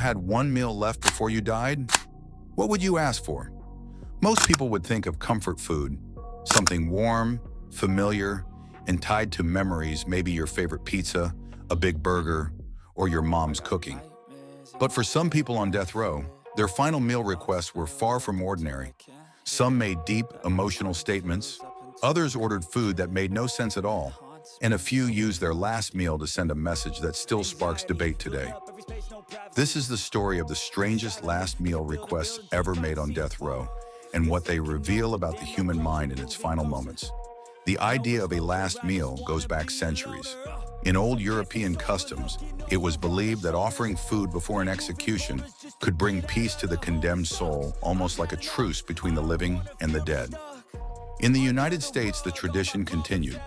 had one meal left before you died, what would you ask for? Most people would think of comfort food, something warm, familiar, and tied to memories, maybe your favorite pizza, a big burger, or your mom's cooking. But for some people on death row, their final meal requests were far from ordinary. Some made deep, emotional statements, others ordered food that made no sense at all, and a few used their last meal to send a message that still sparks debate today. This is the story of the strangest last meal requests ever made on death row, and what they reveal about the human mind in its final moments. The idea of a last meal goes back centuries. In old European customs, it was believed that offering food before an execution could bring peace to the condemned soul, almost like a truce between the living and the dead. In the United States, the tradition continued.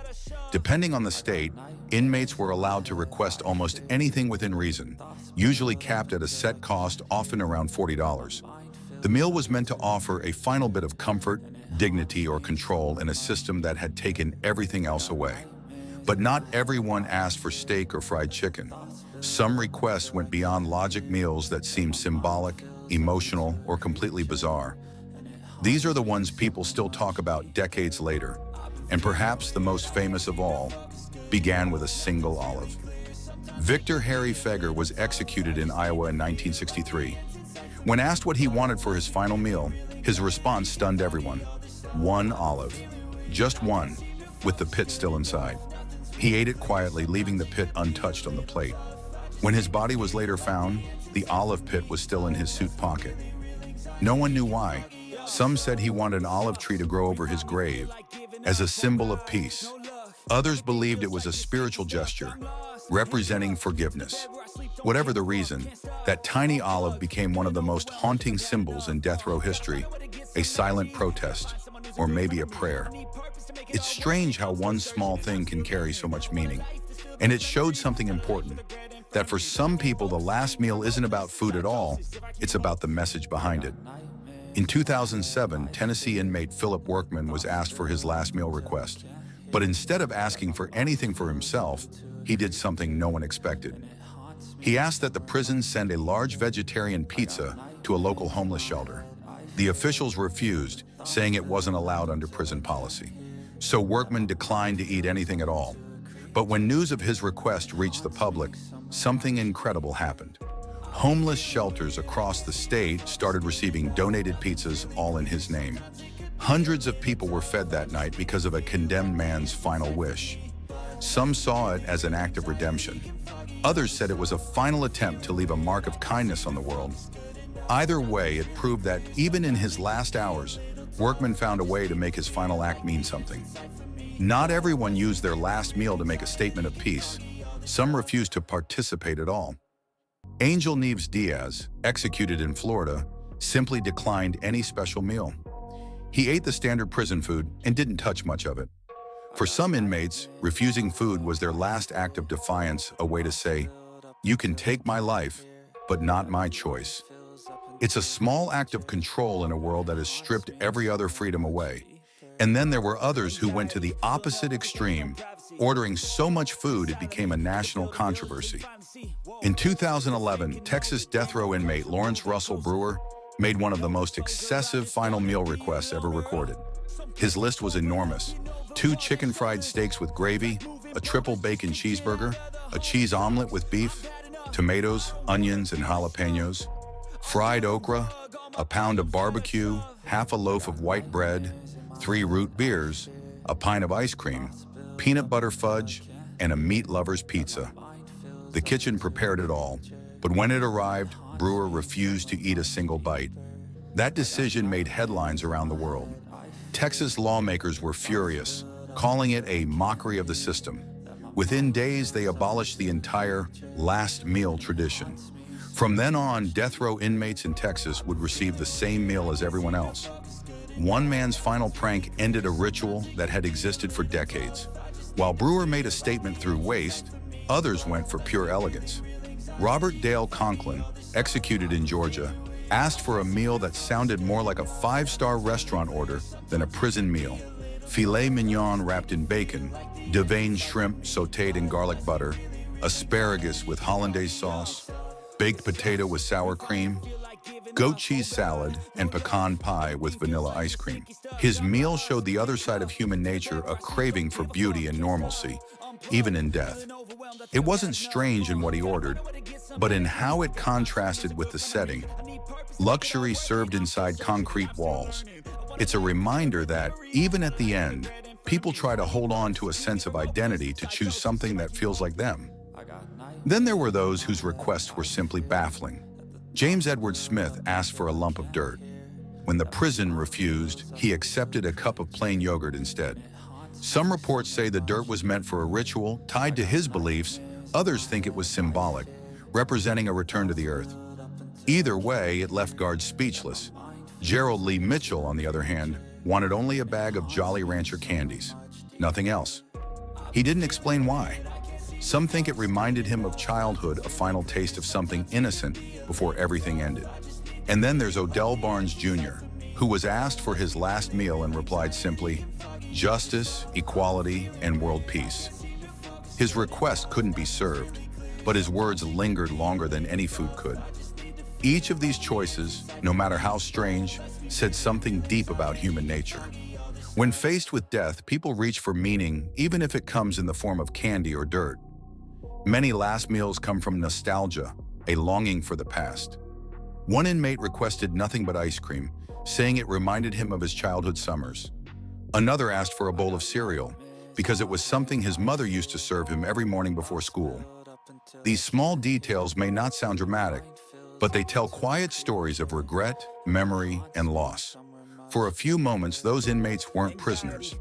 Depending on the state, inmates were allowed to request almost anything within reason, usually capped at a set cost, often around $40. The meal was meant to offer a final bit of comfort, dignity, or control in a system that had taken everything else away. But not everyone asked for steak or fried chicken. Some requests went beyond logic, meals that seemed symbolic, emotional, or completely bizarre. These are the ones people still talk about decades later, and perhaps the most famous of all began with a single olive. Victor Harry Feger was executed in Iowa in 1963. When asked what he wanted for his final meal, his response stunned everyone. One olive. Just one, with the pit still inside. He ate it quietly, leaving the pit untouched on the plate. When his body was later found, the olive pit was still in his suit pocket. No one knew why. Some said he wanted an olive tree to grow over his grave as a symbol of peace. Others believed it was a spiritual gesture, representing forgiveness. Whatever the reason, that tiny olive became one of the most haunting symbols in death row history, a silent protest, or maybe a prayer. It's strange how one small thing can carry so much meaning. And it showed something important, that for some people the last meal isn't about food at all, it's about the message behind it. In 2007, Tennessee inmate Philip Workman was asked for his last meal request. But instead of asking for anything for himself, he did something no one expected. He asked that the prison send a large vegetarian pizza to a local homeless shelter. The officials refused, saying it wasn't allowed under prison policy. So Workman declined to eat anything at all. But when news of his request reached the public, something incredible happened. Homeless shelters across the state started receiving donated pizzas, all in his name. Hundreds of people were fed that night because of a condemned man's final wish. Some saw it as an act of redemption. Others said it was a final attempt to leave a mark of kindness on the world. Either way, it proved that even in his last hours, Workman found a way to make his final act mean something. Not everyone used their last meal to make a statement of peace. Some refused to participate at all. Angel Neves Diaz, executed in Florida, simply declined any special meal. He ate the standard prison food and didn't touch much of it. For some inmates, refusing food was their last act of defiance, a way to say, "You can take my life, but not my choice." It's a small act of control in a world that has stripped every other freedom away. And then there were others who went to the opposite extreme, ordering so much food it became a national controversy. In 2011, Texas death row inmate Lawrence Russell Brewer made one of the most excessive final meal requests ever recorded. His list was enormous: 2 chicken fried steaks with gravy, a triple bacon cheeseburger, a cheese omelet with beef, tomatoes, onions, and jalapenos, fried okra, a pound of barbecue, half a loaf of white bread, 3 root beers, a pint of ice cream, peanut butter fudge, and a meat lover's pizza. The kitchen prepared it all, but when it arrived, Brewer refused to eat a single bite. That decision made headlines around the world. Texas lawmakers were furious, calling it a mockery of the system. Within days, they abolished the entire last meal tradition. From then on, death row inmates in Texas would receive the same meal as everyone else. One man's final prank ended a ritual that had existed for decades. While Brewer made a statement through waste, others went for pure elegance. Robert Dale Conklin, executed in Georgia, asked for a meal that sounded more like a 5-star restaurant order than a prison meal. Filet mignon wrapped in bacon, deveined shrimp sautéed in garlic butter, asparagus with hollandaise sauce. baked potato with sour cream, goat cheese salad, and pecan pie with vanilla ice cream. His meal showed the other side of human nature, a craving for beauty and normalcy, even in death. It wasn't strange in what he ordered, but in how it contrasted with the setting. Luxury served inside concrete walls. It's a reminder that, even at the end, people try to hold on to a sense of identity to choose something that feels like them. Then there were those whose requests were simply baffling. James Edward Smith asked for a lump of dirt. When the prison refused, he accepted a cup of plain yogurt instead. Some reports say the dirt was meant for a ritual tied to his beliefs. Others think it was symbolic, representing a return to the earth. Either way, it left guards speechless. Gerald Lee Mitchell, on the other hand, wanted only a bag of Jolly Rancher candies, nothing else. He didn't explain why. Some think it reminded him of childhood, a final taste of something innocent before everything ended. And then there's Odell Barnes Jr., who was asked for his last meal and replied simply, "Justice, equality, and world peace." His request couldn't be served, but his words lingered longer than any food could. Each of these choices, no matter how strange, said something deep about human nature. When faced with death, people reach for meaning, even if it comes in the form of candy or dirt. Many last meals come from nostalgia, a longing for the past. One inmate requested nothing but ice cream, saying it reminded him of his childhood summers. Another asked for a bowl of cereal, because it was something his mother used to serve him every morning before school. These small details may not sound dramatic, but they tell quiet stories of regret, memory, and loss. For a few moments, those inmates weren't prisoners.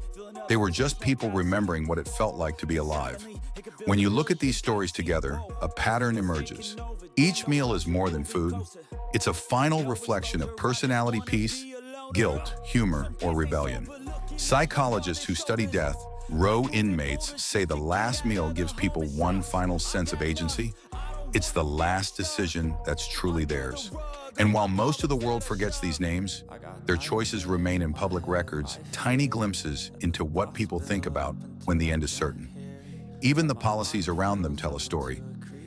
They were just people remembering what it felt like to be alive. When you look at these stories together, a pattern emerges. Each meal is more than food. It's a final reflection of personality, peace, guilt, humor, or rebellion. Psychologists who study death, row inmates, say the last meal gives people one final sense of agency. It's the last decision that's truly theirs. And while most of the world forgets these names, their choices remain in public records, tiny glimpses into what people think about when the end is certain. Even the policies around them tell a story.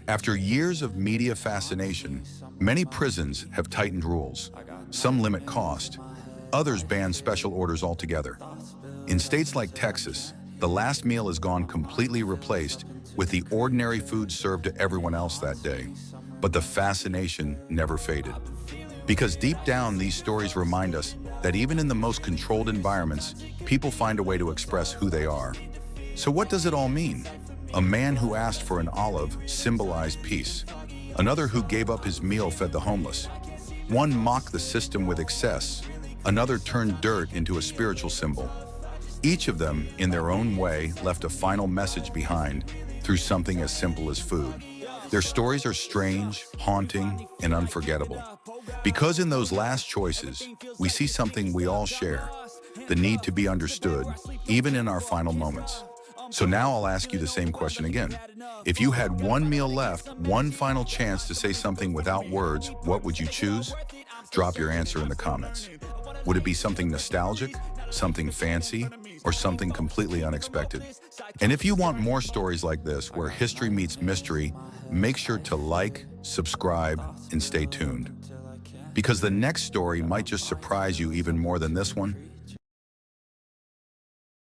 After years of media fascination, many prisons have tightened rules. Some limit cost, others ban special orders altogether. In states like Texas, the last meal has gone completely replaced with the ordinary food served to everyone else that day. But the fascination never faded. Because deep down, these stories remind us that even in the most controlled environments, people find a way to express who they are. So what does it all mean? A man who asked for an olive symbolized peace. Another who gave up his meal fed the homeless. One mocked the system with excess. Another turned dirt into a spiritual symbol. Each of them, in their own way, left a final message behind through something as simple as food. Their stories are strange, haunting, and unforgettable. Because in those last choices, we see something we all share, the need to be understood, even in our final moments. So now I'll ask you the same question again. If you had one meal left, one final chance to say something without words, what would you choose? Drop your answer in the comments. Would it be something nostalgic, something fancy, or something completely unexpected? And if you want more stories like this, where history meets mystery, make sure to like, subscribe, and stay tuned. Because the next story might just surprise you even more than this one.